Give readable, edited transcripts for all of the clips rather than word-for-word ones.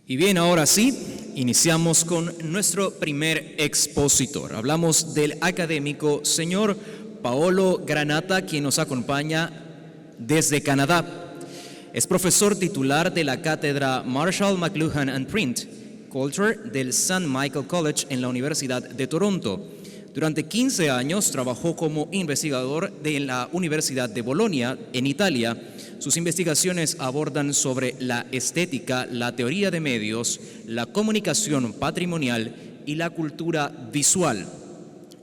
Y bien, ahora sí, iniciamos con nuestro primer expositor. Hablamos del académico señor Paolo Granata, quien nos acompaña desde Canadá. Es profesor titular de la cátedra Marshall McLuhan and Print Culture del St. Michael College en la Universidad de Toronto. Durante 15 años trabajó como investigador de la Universidad de Bolonia, en Italia. Sus investigaciones abordan sobre la estética, la teoría de medios, la comunicación patrimonial y la cultura visual.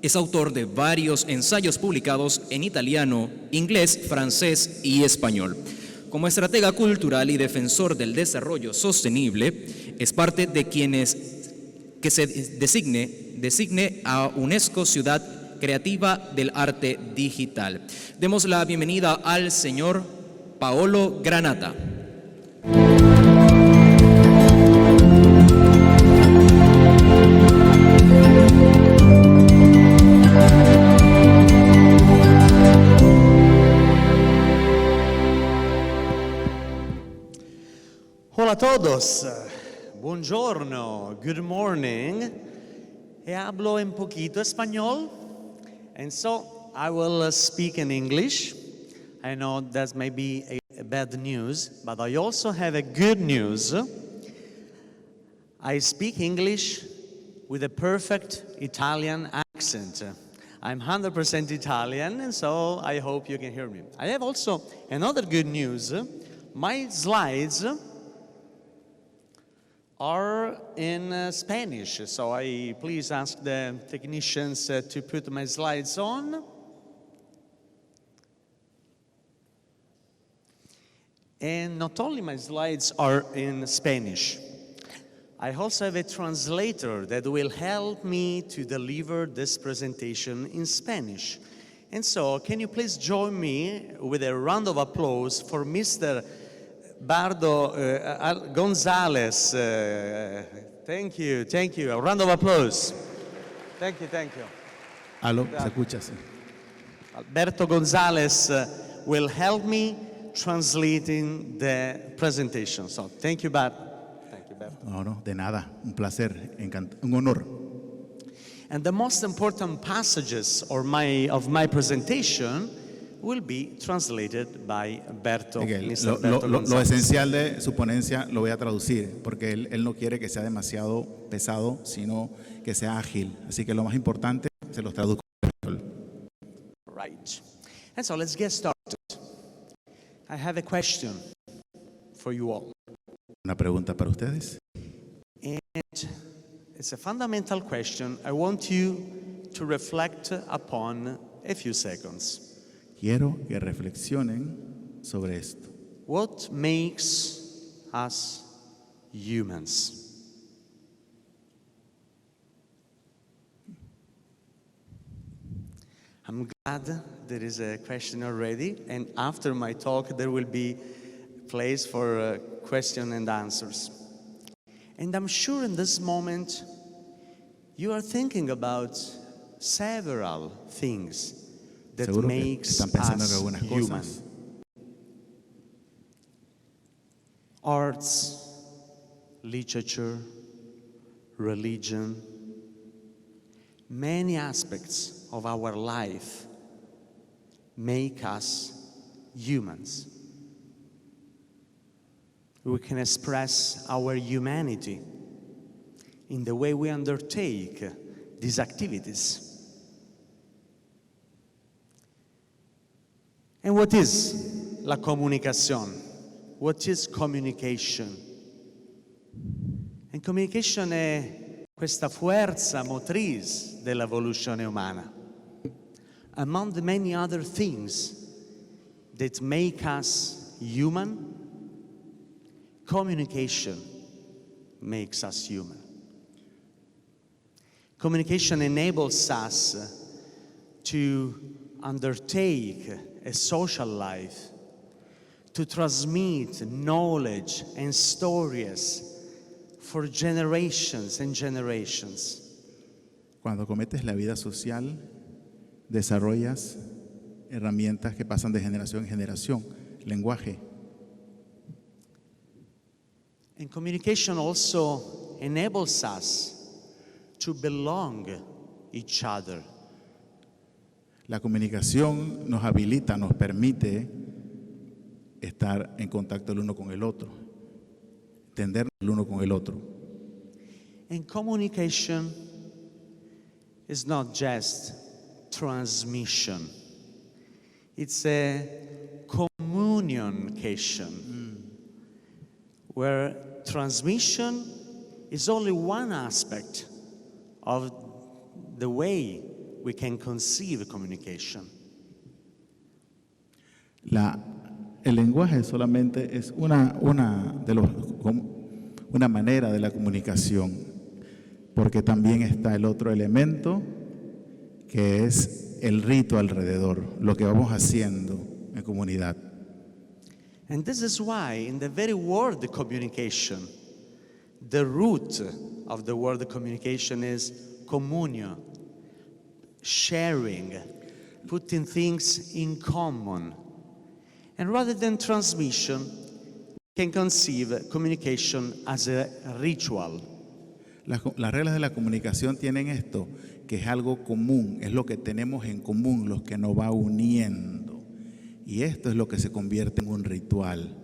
Es autor de varios ensayos publicados en italiano, inglés, francés y español. Como estratega cultural y defensor del desarrollo sostenible, es parte de quienes que se designe a UNESCO Ciudad Creativa del Arte Digital. Demos la bienvenida al señor Paolo Granata. Hola a todos, buongiorno, good morning. Hablo un poquito español, and so I will speak in English. I know that may be a bad news, but I also have a good news. I speak English with a perfect Italian accent. I'm 100% Italian, and so I hope you can hear me. I have also another good news. My slides are in Spanish, so I please ask the technicians to put my slides on. And not only my slides are in Spanish, I also have a translator that will help me to deliver this presentation in Spanish. And so, can you please join me with a round of applause for Mr. Bardo Gonzalez. Thank you. A round of applause. Thank you. Aló, se escucha, sí. Alberto Gonzalez will help me translating the presentation. So, thank you, Bart. No, de nada. Un placer, un honor. And the most important passages of my presentation will be translated by Alberto. Lo esencial de su ponencia lo voy a traducir, porque él no quiere que sea demasiado pesado, sino que sea ágil. Así que lo más importante se los traduzco en español. Right. And so let's get started. I have a question for you all. Una pregunta para ustedes. And it's a fundamental question. I want you to reflect upon a few seconds. Quiero que reflexionen sobre esto. What makes us humans? I'm glad there is a question already, and after my talk there will be place for question and answers. And I'm sure in this moment you are thinking about several things that Seguro que makes están pensando en us algunas human. cosas. Arts, literature, religion, many aspects of our life make us humans. We can express our humanity in the way we undertake these activities. And what is la comunicación? What is communication? And communication è questa forza motrice dell'evoluzione umana. Among the many other things that make us human, communication makes us human. Communication enables us to undertake a social life, to transmit knowledge and stories for generations and generations. Cuando cometes la vida social, desarrollas herramientas que pasan de generación en generación, lenguaje. And communication also enables us to belong each other. La comunicación nos habilita, nos permite estar en contacto el uno con el otro, entendernos el uno con el otro. And communication is not just transmission. It's a communication, where transmission is only one aspect of the way we can conceive communication. El lenguaje solamente es una manera de la comunicación, porque también está el otro elemento que es el rito alrededor, lo que vamos haciendo en comunidad. And this is why in the very word communication, the root of the word communication is communio, sharing, putting things in common. And rather than transmission, we can conceive communication as a ritual. Las reglas de la comunicación tienen esto, que es algo común, es lo que tenemos en común, lo que nos va uniendo. Y esto es lo que se convierte en un ritual,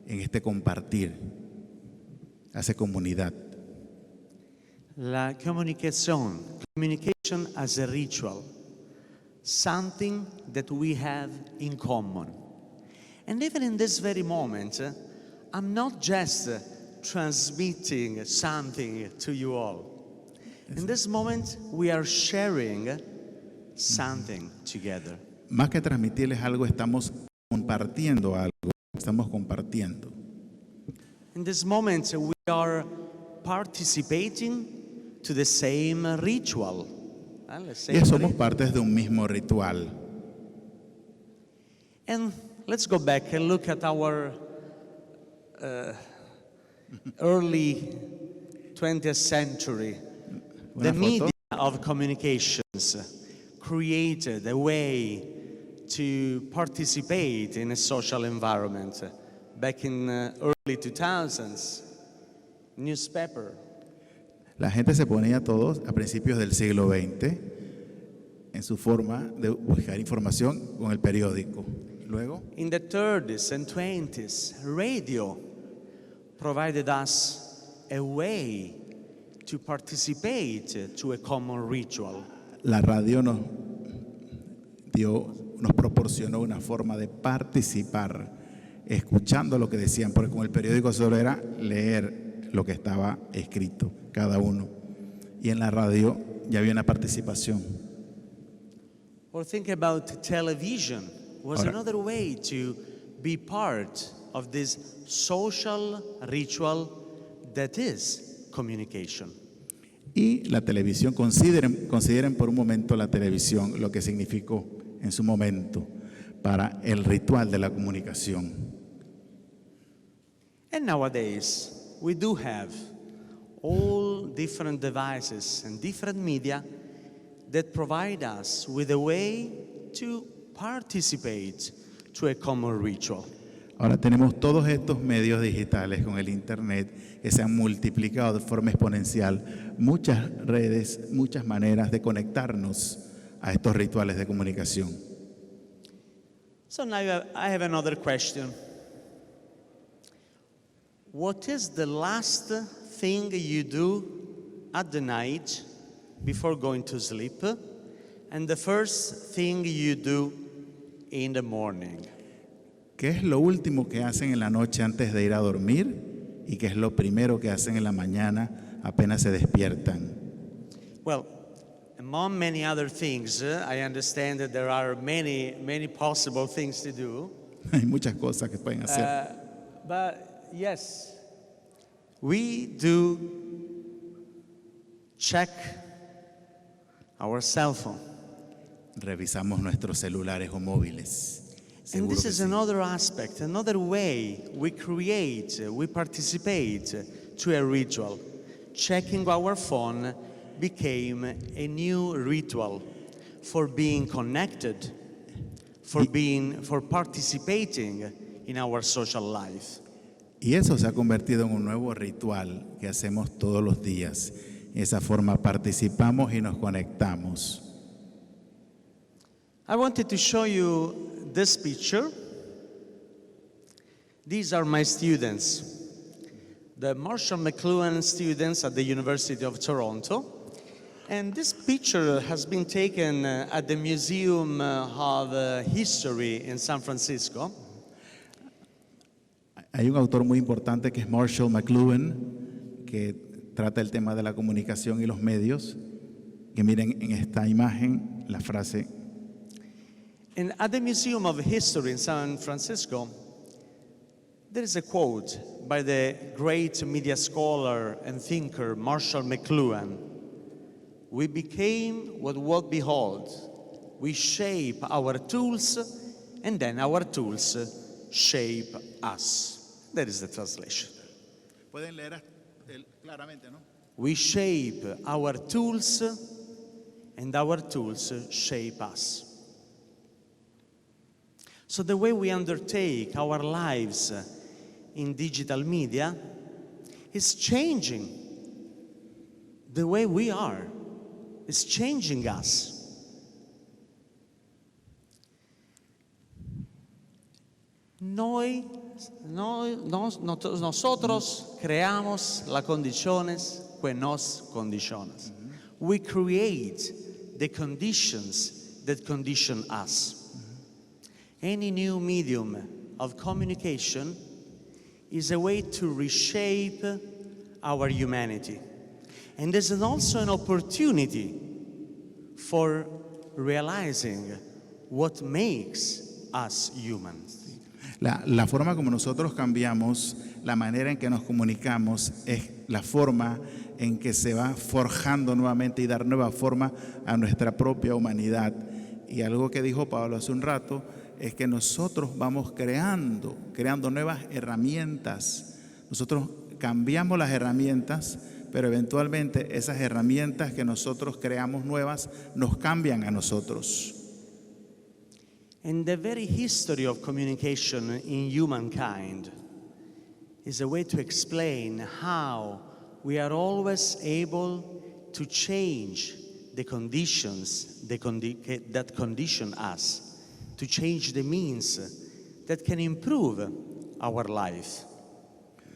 en este compartir, hace comunidad. La communication as a ritual, something that we have in common. And even in this very moment, I'm not just transmitting something to you all. In this moment, we are sharing something together. Más que transmitirles algo, estamos compartiendo algo, estamos compartiendo. In this moment, we are participating to the same ritual. Y somos partes de un mismo ritual. And let's go back and look at our early 20th century. The media of communications created a way to participate in a social environment. Back in early 2000s, newspaper. La gente se ponía todos a principios del siglo XX en su forma de buscar información con el periódico. Luego, in the 30s and 20s, radio provided us a way to participate to a common ritual. La radio nos proporcionó una forma de participar, escuchando lo que decían, porque con el periódico solo era leer lo que estaba escrito, cada uno. Y en la radio ya había una participación. Or think about television. Was another way to be part of this social ritual that is communication. Y la televisión, consideren por un momento la televisión, lo que significó en su momento para el ritual de la comunicación. And nowadays, we do have all different devices and different media that provide us with a way to participate to a common ritual. Ahora tenemos todos estos medios digitales con el internet que se han multiplicado de forma exponencial, muchas redes, muchas maneras de conectarnos a estos rituales de comunicación. So now I have another question. What is the last thing you do at the night before going to sleep, and the first thing you do in the morning? ¿Qué es lo último que hacen en la noche antes de ir a dormir? ¿Y qué es lo primero que hacen en la mañana apenas se despiertan? Well, among many other things, I understand that there are many possible things to do. Hay muchas cosas que pueden hacer. But yes, we do check our cell phone. Revisamos nuestros celulares o móviles. And Seguro this que is sí. another aspect, another way we participate to a ritual. Checking our phone became a new ritual for being connected, for participating in our social life. Y eso se ha convertido en un nuevo ritual que hacemos todos los días. De esa forma participamos y nos conectamos. I wanted to show you this picture. These are my students, the Marshall McLuhan students at the University of Toronto. And this picture has been taken at the Museum of History in San Francisco. Hay un autor muy importante que es Marshall McLuhan, que trata el tema de la comunicación y los medios. Que miren en esta imagen la frase. And at the Museum of History in San Francisco, there is a quote by the great media scholar and thinker Marshall McLuhan. We became what we behold. We shape our tools, and then our tools shape us. That is the translation. Pueden leer claramente, ¿no? We shape our tools, and our tools shape us. So the way we undertake our lives in digital media is changing the way we are. It's changing us. Nosotros creamos las condiciones que nos condicionan. We create the conditions that condition us. Any new medium of communication is a way to reshape our humanity. And there's also an opportunity for realizing what makes us humans. La forma como nosotros cambiamos, la manera en que nos comunicamos, es la forma en que se va forjando nuevamente y dar nueva forma a nuestra propia humanidad. Y algo que dijo Pablo hace un rato es que nosotros vamos creando nuevas herramientas. Nosotros cambiamos las herramientas, pero eventualmente esas herramientas que nosotros creamos nuevas nos cambian a nosotros. And the very history of communication in humankind is a way to explain how we are always able to change the conditions that condition us, to change the means that can improve our life.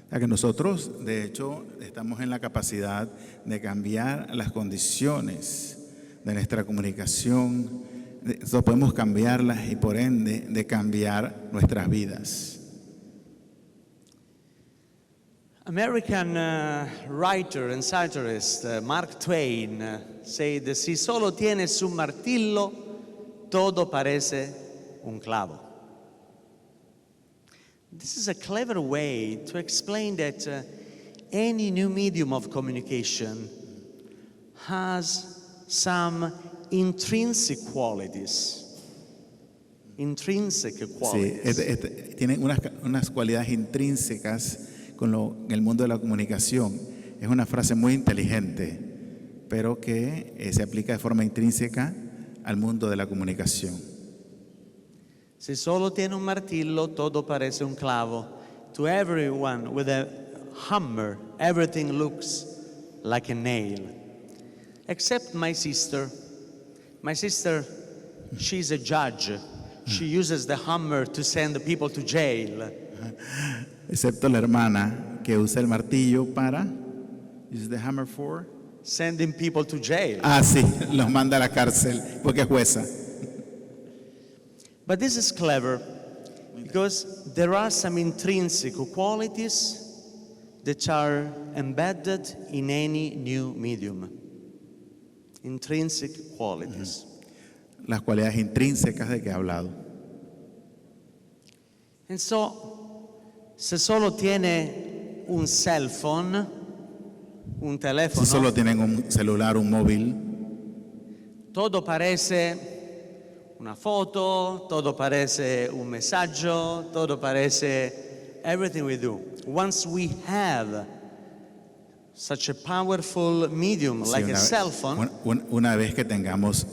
O sea que nosotros, de hecho, estamos en la capacidad de cambiar las condiciones de nuestra comunicación. Nosotros podemos cambiarlas y por ende de cambiar nuestras vidas. American writer and satirist Mark Twain said, si solo tienes un martillo, todo parece un clavo. This is a clever way to explain that any new medium of communication has some intrinsic qualities. Sí, tiene unas cualidades intrínsecas con el mundo de la comunicación. Es una frase muy inteligente, pero que se aplica de forma intrínseca al mundo de la comunicación. Si solo tiene un martillo, todo parece un clavo. To everyone with a hammer, everything looks like a nail. Except my sister. My sister, she's a judge. She uses the hammer to send the people to jail. Excepto la hermana que usa el martillo para use the hammer for sending people to jail. Ah, sí, los manda a la cárcel porque es jueza. But this is clever because there are some intrinsic qualities that are embedded in any new medium. Intrinsic qualities. Las cualidades intrínsecas de que he hablado. And so, se solo tiene un cell phone, un teléfono, Si solo tienen un celular, un móvil, todo parece una foto, todo parece un mensaje, todo parece everything we do. Once we have such a powerful medium sí, like a cell phone, una vez que tengamos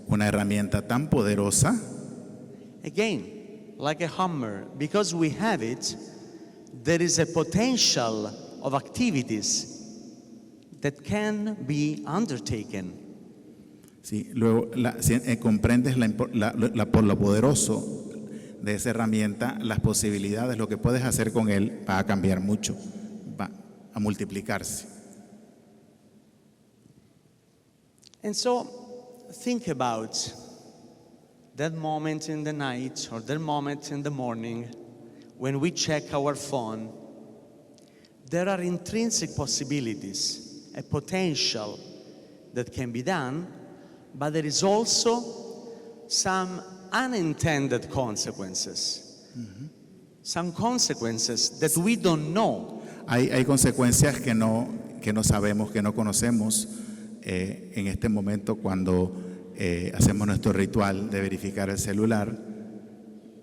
una herramienta tan poderosa, again, like a hammer, because we have it, there is a potential of activities that can be undertaken. Sí, luego comprendes por lo poderoso de esa herramienta, las posibilidades, lo que puedes hacer con él va a cambiar mucho, va a multiplicarse. And so think about that moment in the night or that moment in the morning when we check our phone. There are intrinsic possibilities, a potential that can be done, but there is also some unintended consequences. Some consequences that we don't know. Hay consecuencias que no sabemos, que no conocemos en este momento cuando hacemos nuestro ritual de verificar el celular.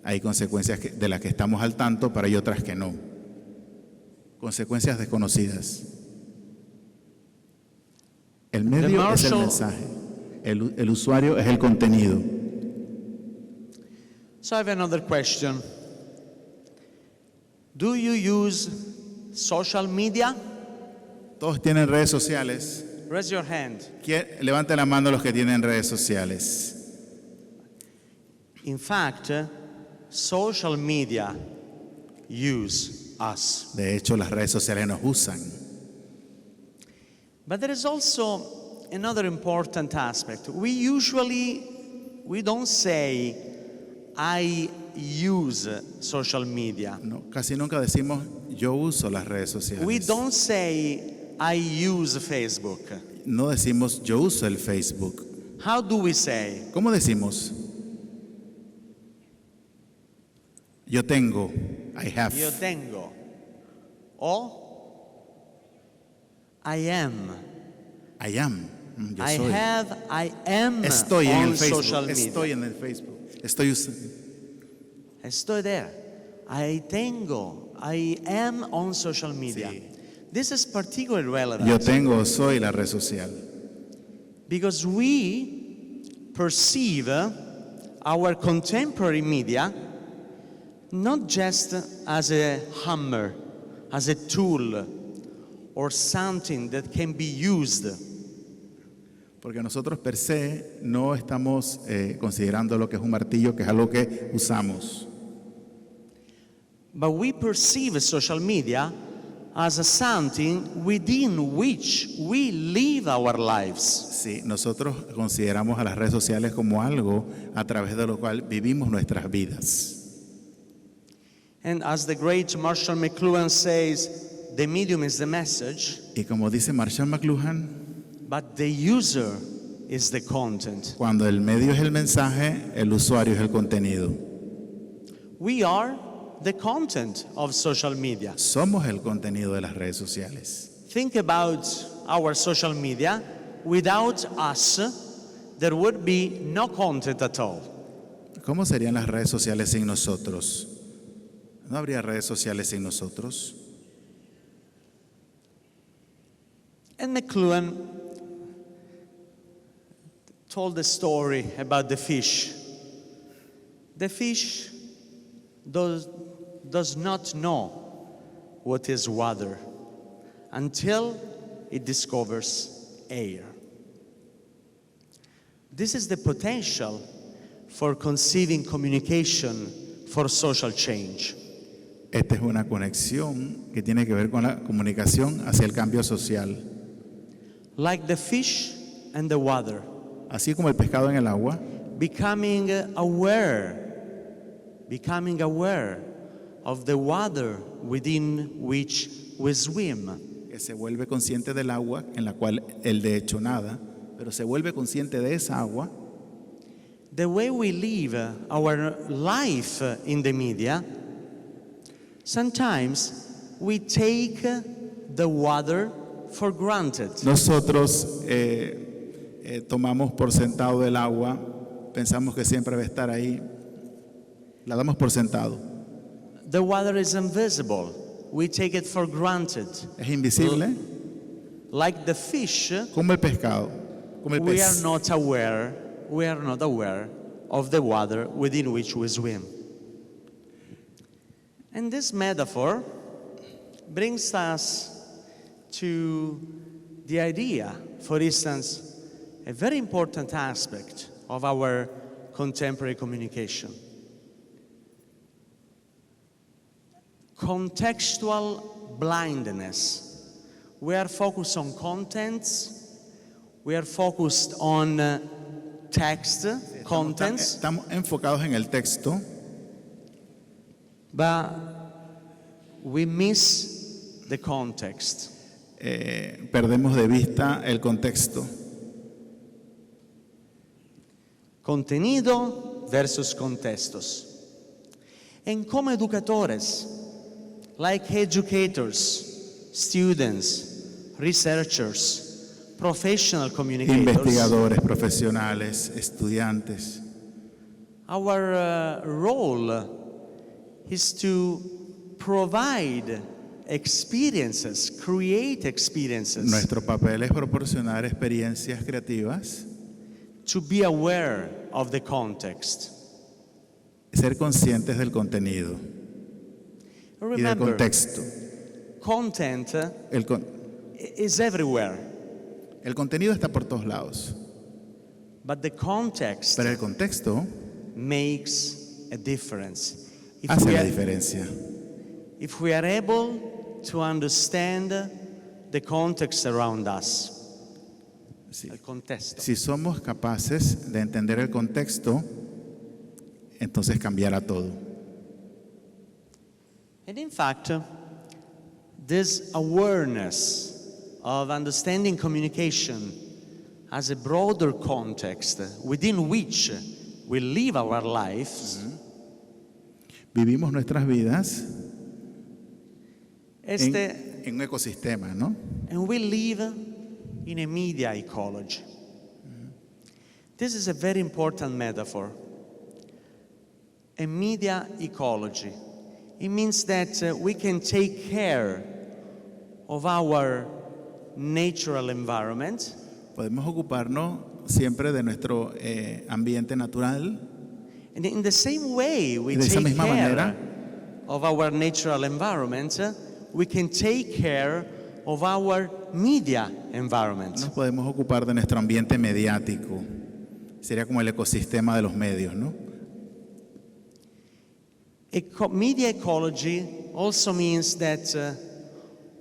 Hay consecuencias de las que estamos al tanto, pero hay otras que no. Consecuencias desconocidas. El medio es el mensaje, el usuario es el contenido. So I have another question. Do you use social media? Todos tienen redes sociales. Raise your hand. Levante la mano los que tienen redes sociales. In fact, social media use us. De hecho, las redes sociales nos usan. But there is also another important aspect. We don't say, I use social media. No, casi nunca decimos yo uso las redes sociales. We don't say, I use Facebook. No decimos yo uso el Facebook. How do we say? ¿Cómo decimos? Yo tengo, I have. Yo tengo. O I am. I am. Yo I soy. have, I am Estoy en on el Facebook. social media. Estoy en el Facebook. Estoy usando. Estoy there. I tengo. I am on social media. Sí. This is particularly relevant. Yo tengo, soy la red social. Because we perceive our contemporary media not just as a hammer, as a tool, or something that can be used. Porque nosotros per se no estamos considerando lo que es un martillo, que es algo que usamos. But we perceive social media as a something within which we live our lives. Sí, nosotros consideramos a las redes sociales como algo a través de lo cual vivimos nuestras vidas. And as the great Marshall McLuhan says, the medium is the message, Y como dice Marshall McLuhan, but the user is the content. cuando el medio es el mensaje, el usuario es el contenido. We are the content of social media. Somos el contenido de las redes sociales. Think about our social media. Without us, there would be no content at all. ¿Cómo serían las redes sociales sin nosotros? ¿No habría redes sociales sin nosotros? And McLuhan told the story about the fish. The fish does not know what is water until it discovers air. This is the potential for conceiving communication for social change. Esta es una conexión que tiene que ver con la comunicación hacia el cambio social. Like the fish and the water, Así como el pescado en el agua, becoming aware of the water within which we swim. que se vuelve consciente del agua en la cual él de hecho nada, pero se vuelve consciente de esa agua. The way we live our life in the media, sometimes we take the water for granted. Nosotros tomamos por sentado el agua, pensamos que siempre va a estar ahí, la damos por sentado. The water is invisible. We take it for granted. Es invisible, Like the fish, como el pescado, como el we are pez. not aware of the water within which we swim. And this metaphor brings us to the idea, for instance, a very important aspect of our contemporary communication. Contextual blindness. We are focused on contents, we are focused on text, contents. Estamos enfocados en el texto, but we miss the context. perdemos de vista el contexto. Contenido versus contextos. And como educadores, like educators, students, researchers, professional communicators, Investigadores, profesionales, estudiantes. our role is to provide experiences, create experiences, Nuestro papel es proporcionar experiencias creativas, to be aware of the context. ser conscientes del contenido y del Remember, contexto. content El, con- is everywhere, el contenido está por todos lados, but the context pero el contexto makes a difference. hace la diferencia. If we are able to understand the context around us, Sí. el contexto, Si somos capaces de entender el contexto, entonces cambiará todo. and in fact, this awareness of understanding communication as a broader context within which we live our lives Vivimos nuestras vidas este, en un ecosistema, ¿no? and we live in a media ecology. This is a very important metaphor. A media ecology. It means that we can take care of our natural environment, Podemos ocuparnos siempre de nuestro ambiente natural, and in the same way we Y de esa take misma care manera, of our natural environment, we can take care of our media environment. nos podemos ocupar de nuestro ambiente mediático. Sería como el ecosistema de los medios, ¿no? Media ecology also means that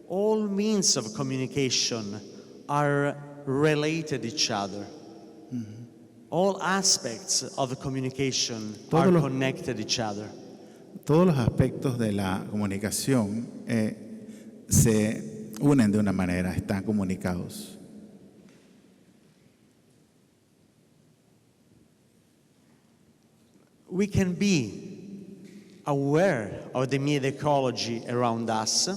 all means of communication are related to each other. All aspects of communication Todos are los- connected to each other. Todos los aspectos de la comunicación se unen de una manera, están comunicados. We can be aware of the media ecology around us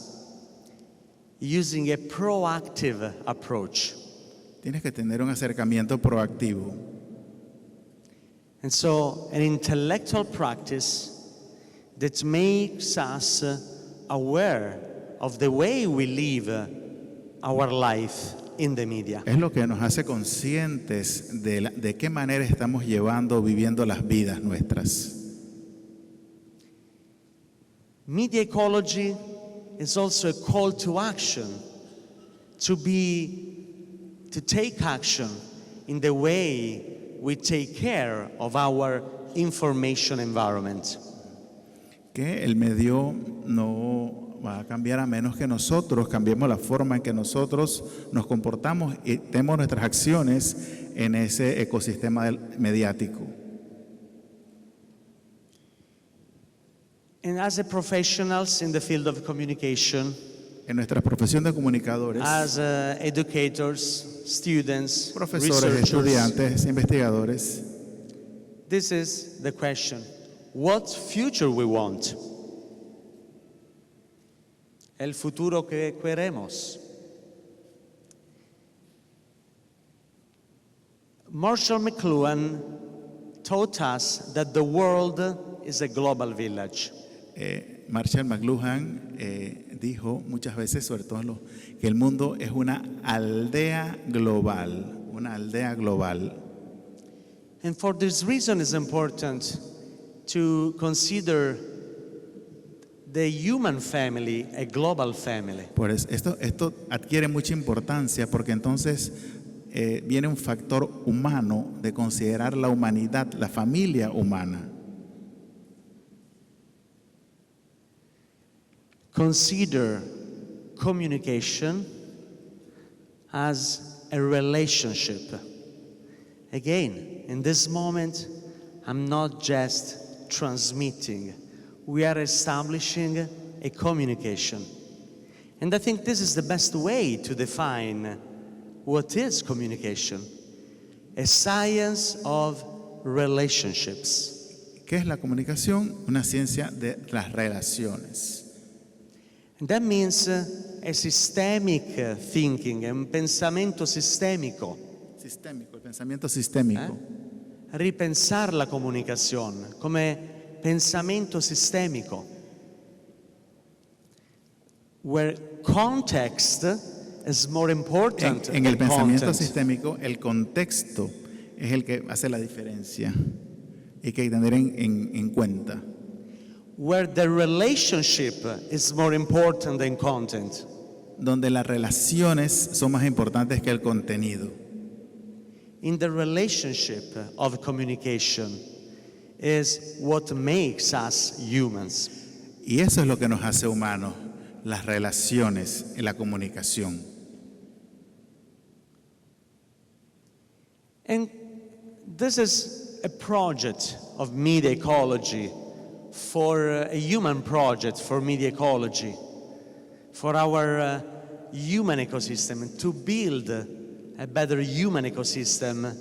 using a proactive approach. Tienes que tener un acercamiento proactivo. And so, an intellectual practice that makes us aware of the way we live our life in the media. Es lo que nos hace conscientes de qué manera estamos llevando, viviendo las vidas nuestras. Media ecology is also a call to action, to take action in the way we take care of our information environment. Que el medio no va a cambiar a menos que nosotros cambiemos la forma en que nosotros nos comportamos y tenemos nuestras acciones en ese ecosistema mediático. And as a professionals in the field of communication, En nuestra profesión de comunicadores, as educators, students, profesores, researchers, estudiantes, investigadores, this is the question. What future we want? El futuro que queremos. Marshall McLuhan taught us that the world is a global village. Marshall McLuhan dijo muchas veces, sobre todo que el mundo es una aldea global, And for this reason it's important to consider the human family a global family. Pues esto adquiere mucha importancia porque entonces viene un factor humano de considerar la humanidad, la familia humana. Consider communication as a relationship. Again, in this moment, I'm not just transmitting. We are establishing a communication. And I think this is the best way to define what is communication. A science of relationships. ¿Qué es la comunicación? Una ciencia de las relaciones. And that means a systemic thinking, un pensamiento sistemico. Sistémico, el pensamiento sistémico. Ripensar la comunicazione come pensamento sistemico, where context is more important En el than pensamiento content. sistémico, el contexto es el que hace la diferencia y que hay que tener en cuenta. Where the relationship is more important than content. Donde las relaciones son más importantes que el contenido. In the relationship of communication is what makes us humans. Y eso es lo que nos hace humanos, las relaciones en la comunicación. And this is a project of media ecology, for a human project for media ecology, for our human ecosystem, to build a better human ecosystem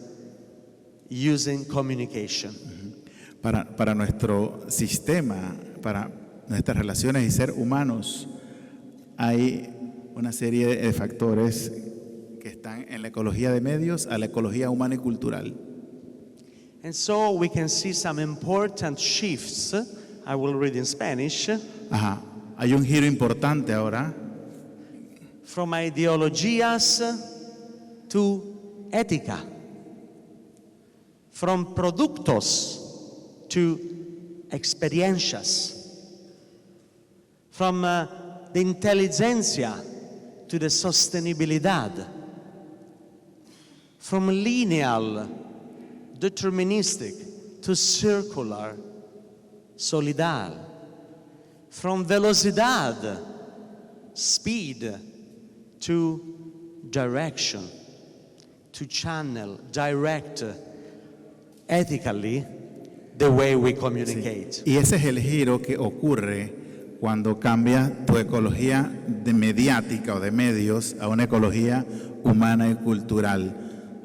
using communication. Para nuestro sistema, para nuestras relaciones y ser humanos, hay una serie de factores que están en la ecología de medios a la ecología humana y cultural. And so we can see some important shifts. I will read in Spanish. Ajá. Hay un giro importante ahora From ideologías to ética. From productos to experiencias. From the inteligencia to the sostenibilidad. From lineal, deterministic to circular, solidal. From velocidad, speed, to direction, to channel, direct, ethically, the way we communicate. y ese es el giro que ocurre cuando cambia tu ecología de mediática o de medios a una ecología humana y cultural,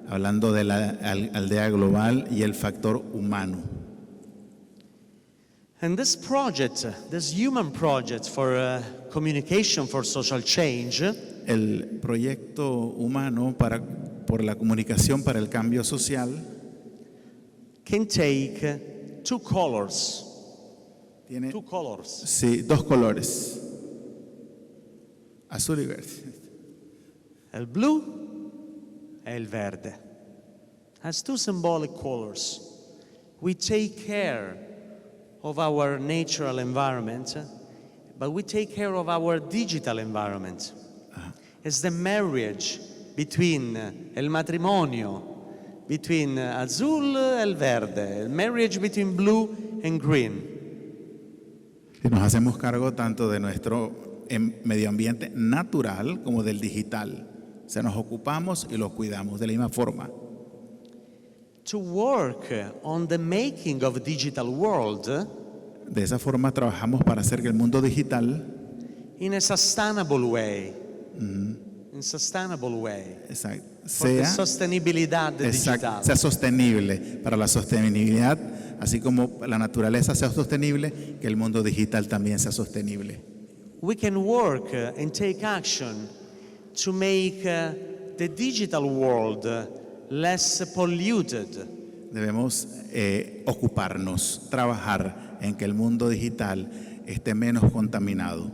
hablando de la aldea global y el factor humano. And this project, this human project for communication for social change, El proyecto humano por la comunicación para el cambio social can take two colors. tiene Two colors. sí, dos colores, azul y verde. El blu e il verde. As two symbolic colors. We take care of our natural environment, but we take care of our digital environment. It's the marriage between el matrimonio between azul e il verde, el marriage between blue and green. Y nos hacemos cargo tanto de nuestro medio ambiente natural como del digital. O sea, nos ocupamos y lo cuidamos de la misma forma. To work on the making of a digital world De esa forma trabajamos para hacer que el mundo digital in a sustainable way. In sustainable way. exacto, For the sea, sostenibilidad digital. sea sostenible, para la sostenibilidad, así como la naturaleza sea sostenible, que el mundo digital también sea sostenible. We can work and take action to make the digital world less polluted. Debemos ocuparnos, trabajar en que el mundo digital esté menos contaminado.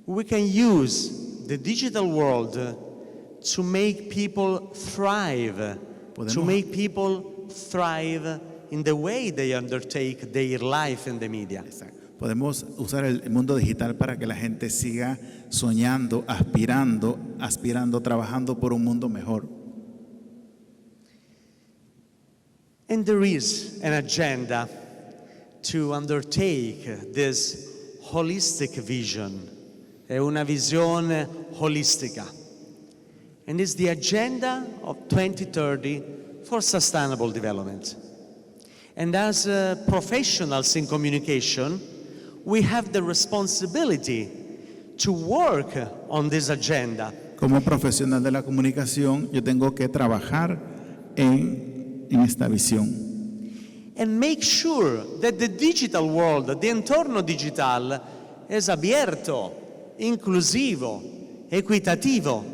We can use the digital world to make people thrive, to make people thrive in the way they undertake their life in the media. Exacto. Podemos usar el mundo digital para que la gente siga soñando, aspirando, trabajando por un mundo mejor. And there is an agenda to undertake this holistic vision. È una visione holistica. And it's the agenda of 2030 for sustainable development. And as professionals in communication, we have the responsibility to work on this agenda. Como profesional de la comunicación, yo tengo que trabajar en esta visión. And make sure that the digital world, the entorno digital, es abierto, inclusivo, equitativo.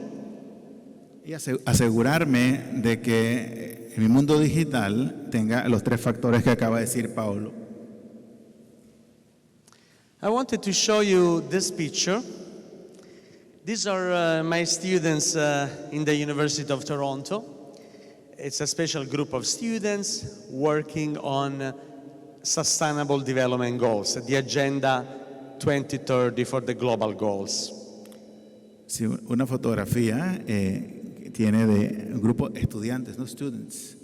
Y asegurarme de que mi mundo digital tenga los 3 factores que acaba de decir Paolo. I wanted to show you this picture. These are my students in the University of Toronto. It's a special group of students working on sustainable development goals, the Agenda 2030 for the global goals. Sí, una fotografía tiene de un grupo de estudiantes, no students.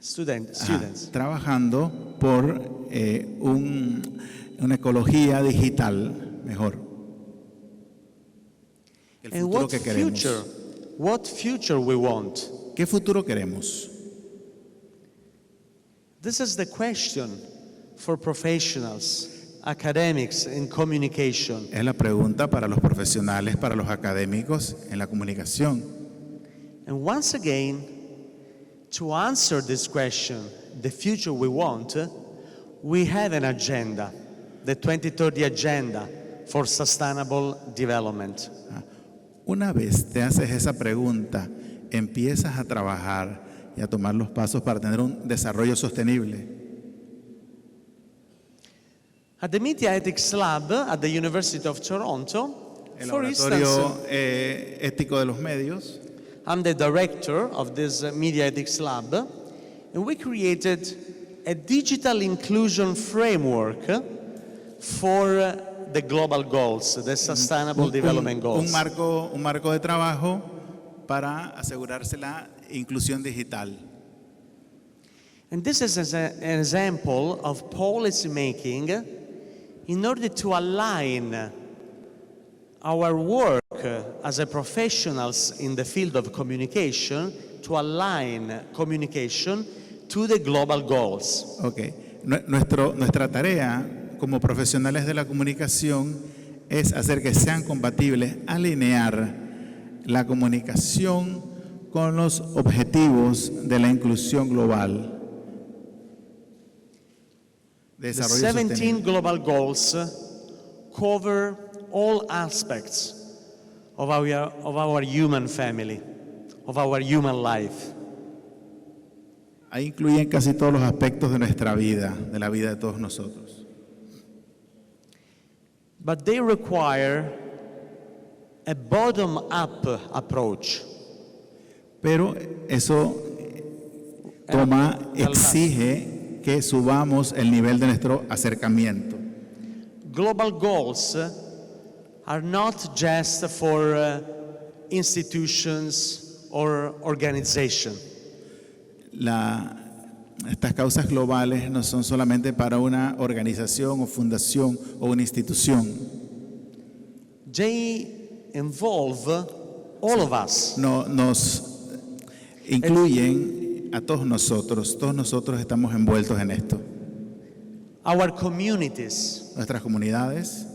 Students. Trabajando por una ecología digital mejor. El And futuro que queremos. what future we want? ¿Qué futuro queremos? This is the question for professionals, academics in communication. Es la pregunta para los profesionales, para los académicos en la comunicación. And once again, to answer this question, the future we want, we have an agenda, the 2030 Agenda for Sustainable Development. Una vez te haces esa pregunta, empiezas a trabajar y a tomar los pasos para tener un desarrollo sostenible. At the Media Ethics Lab at the University of Toronto, El for laboratorio instance, ético de los medios, I'm the director of this Media Ethics Lab, and we created a digital inclusion framework for the global goals, the Sustainable Development Goals. un marco de trabajo para asegurarse la inclusión digital. And this is an example of policy making in order to align our work as a professionals in the field of communication, to align communication to the global goals. Okay. Nuestra tarea como profesionales de la comunicación es hacer que sean compatibles, alinear la comunicación con los objetivos de la inclusión global. The Desarrollo 17 sostenible. global goals cover all aspects of our human family, of our human life. Ahí incluyen casi todos los aspectos de nuestra vida, de la vida de todos nosotros. But they require a bottom-up approach. Pero eso exige que subamos el nivel de nuestro acercamiento. Global goals are not just for institutions or organizations. Estas causas globales no son solamente para una organización o fundación o una institución. They involve all of us. Nos incluyen a todos nosotros estamos envueltos en esto. Our communities, Nuestras comunidades,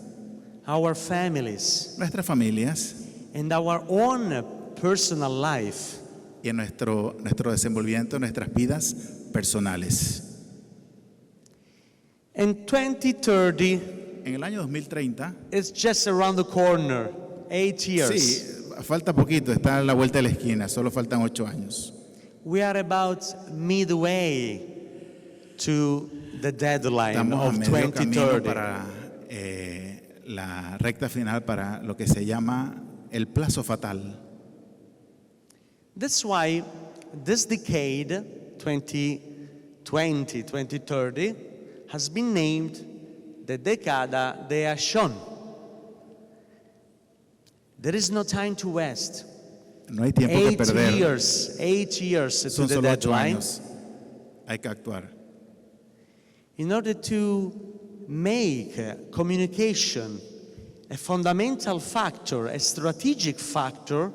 our families, nuestras familias and our own personal life. y en nuestro desenvolvimiento, nuestras vidas personales. And 2030 En el año 2030, is just around the corner, 8 years. sí, falta poquito, está a la vuelta de la esquina, solo faltan 8 años. We are about midway to the deadline Estamos a of medio camino 2030. para la recta final, para lo que se llama el plazo fatal. That's why this decade, 2020, 2030, has been named de década de acción. There is no time to waste. No hay tiempo que perder. 8 years to Son the solo 8 deadline. años. Hay que actuar. In order to make communication a fundamental factor, a strategic factor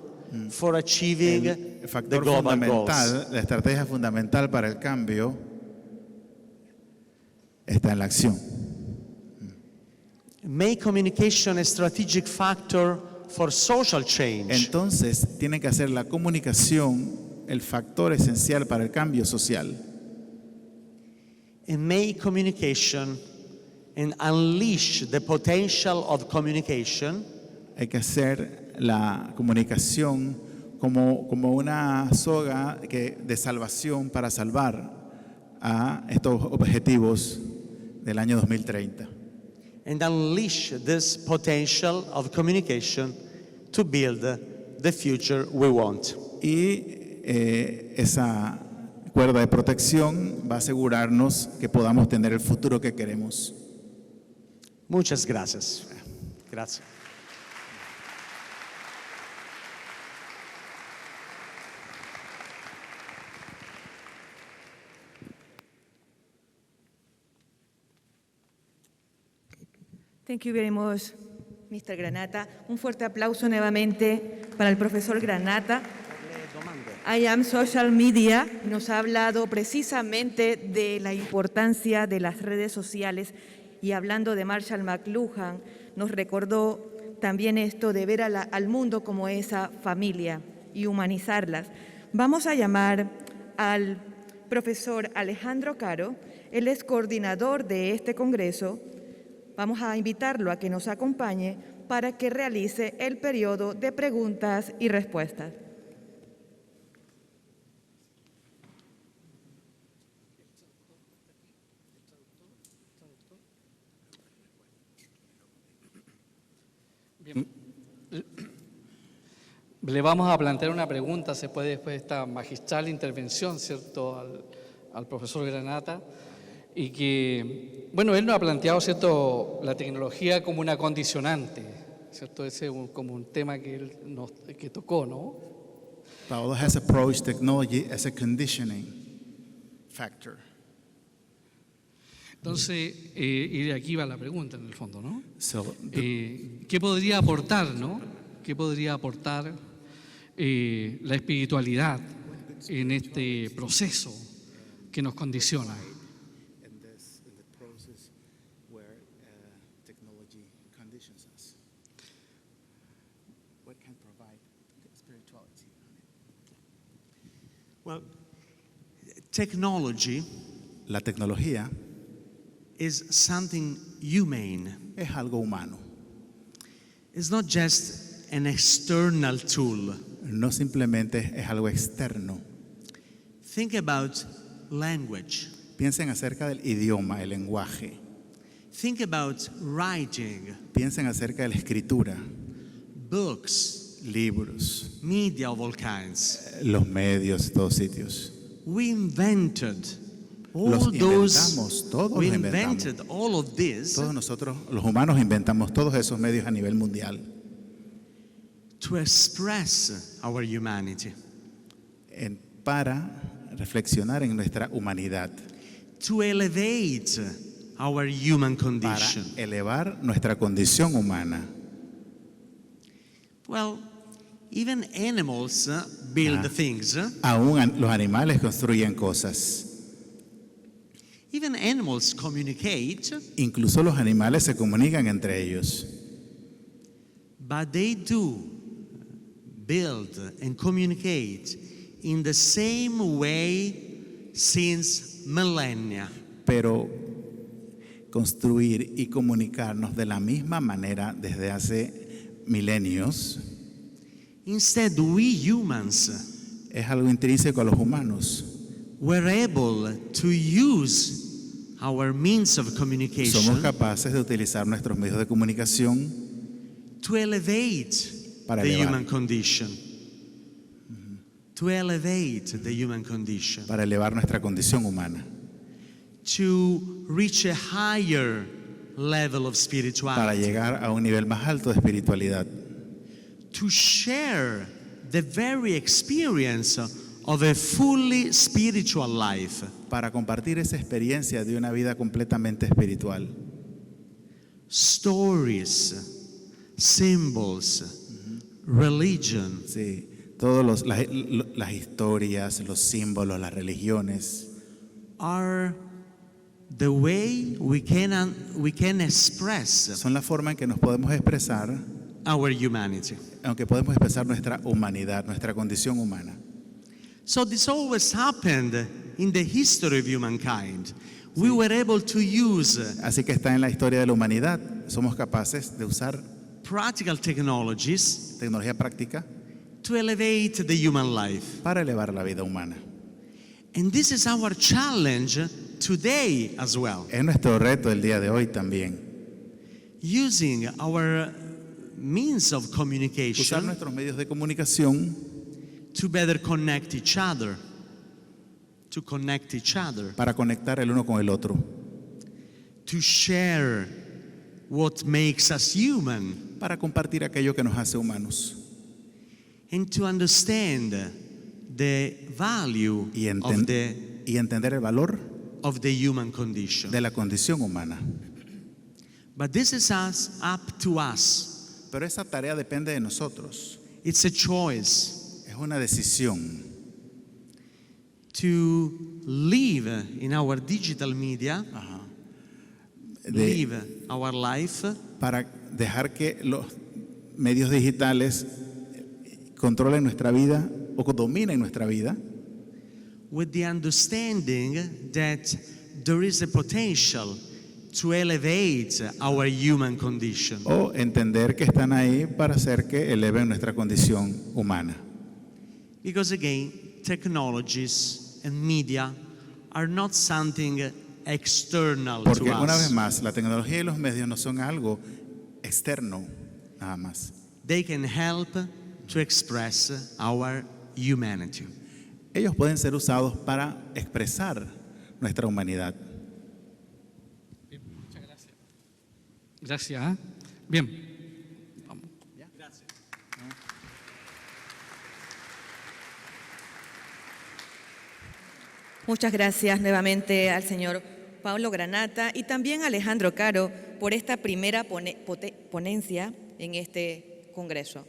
for achieving El the factor global goals. fundamental, la estrategia fundamental para el cambio está en la acción. Make communication a strategic factor for social change. Entonces, tiene que hacer la comunicación el factor esencial para el cambio social. And make communication and unleash the potential of communication Hay que hacer la comunicación como una soga de salvación para salvar a estos objetivos del año 2030. and unleash this potential of communication to build the future we want. Y esa cuerda de protección va a asegurarnos que podamos tener el futuro que queremos. Muchas gracias. Gracias. Thank you very much, Mr. Granata. Un fuerte aplauso nuevamente para el profesor Granata. I Am Social Media nos ha hablado precisamente de la importancia de las redes sociales y hablando de Marshall McLuhan nos recordó también esto de ver al mundo como esa familia y humanizarlas. Vamos a llamar al profesor Alejandro Caro, él es coordinador de este congreso. Vamos a invitarlo a que nos acompañe para que realice el periodo de preguntas y respuestas. Bien. Le vamos a plantear una pregunta, se puede después de esta magistral intervención, ¿cierto?, al profesor Granata, y que, bueno, él nos ha planteado, ¿cierto?, la tecnología como una condicionante, ¿cierto? Ese es como un tema que él que tocó, ¿no? Paolo has approached technology as a conditioning factor. Entonces, y de aquí va la pregunta en el fondo, ¿no? So, ¿Qué podría aportar, no? ¿Qué podría aportar la espiritualidad en este proceso que nos condiciona? Well, technology la tecnología is something humane. es algo humano, It's not just an external tool. no simplemente es algo externo. Think about language. Piensen acerca del idioma, el lenguaje. Think about writing, Piensen acerca de la escritura, books, libros, media of all kinds. los medios, todos sitios. We invented Los all those. inventamos, todos We los inventamos. invented all of this Todos nosotros, los humanos, inventamos todos esos medios a nivel mundial to express our humanity, para reflexionar en nuestra humanidad, to elevate our human para condition. elevar nuestra condición humana. Well, even animals build things. Aún los animales construyen cosas. Even animals communicate, Incluso los animales se comunican entre ellos. but they do build and communicate in the same way since millennia. Pero construir y comunicarnos de la misma manera desde hace milenios Instead, we humans es algo intrínseco a los humanos. were able to use our means of Somos communication capaces de utilizar nuestros medios de comunicación to elevate Para the elevar. human condition. To elevate the human condition. para elevar nuestra condición humana, To reach a higher level of para spirituality. llegar a un nivel más alto de espiritualidad. To share the very experience of a fully spiritual life. Para compartir esa experiencia de una vida completamente espiritual. Stories, symbols, religion Sí, todas las historias, los símbolos, las religiones are the way we can express son la forma en que nos podemos expresar, our humanity. aunque podemos expresar nuestra humanidad, nuestra condición humana. So this always happened in the history of humankind. We were able to use Así que está en la historia de la humanidad. Somos capaces de usar practical technologies tecnología práctica to elevate the human life. para elevar la vida humana. And this is our challenge today as well. Es nuestro reto el día de hoy también. Using our means of Usar communication nuestros medios de comunicación to better connect each other. To connect each other. para conectar el uno con el otro, To share what makes us human. para compartir aquello que nos hace humanos And to understand the value y, y entender el valor of the human condition. de la condición humana. But this is up to us. Pero esa tarea depende de nosotros. It's a choice Es una decisión to live in our digital media, live our life para dejar que los medios digitales controlen nuestra vida o dominen nuestra vida, with the understanding that there is a potential to elevate our human condition. o entender que están ahí para hacer que eleven nuestra condición humana. Because again, technologies and media are not something external Porque to una vez us. más, la tecnología y los medios no son algo externo, nada más. They can help to express our humanity. Ellos pueden ser usados para expresar nuestra humanidad. Muchas gracias. Gracias. Bien. Muchas gracias nuevamente al señor Paolo Granata y también a Alejandro Caro por esta primera ponencia en este congreso.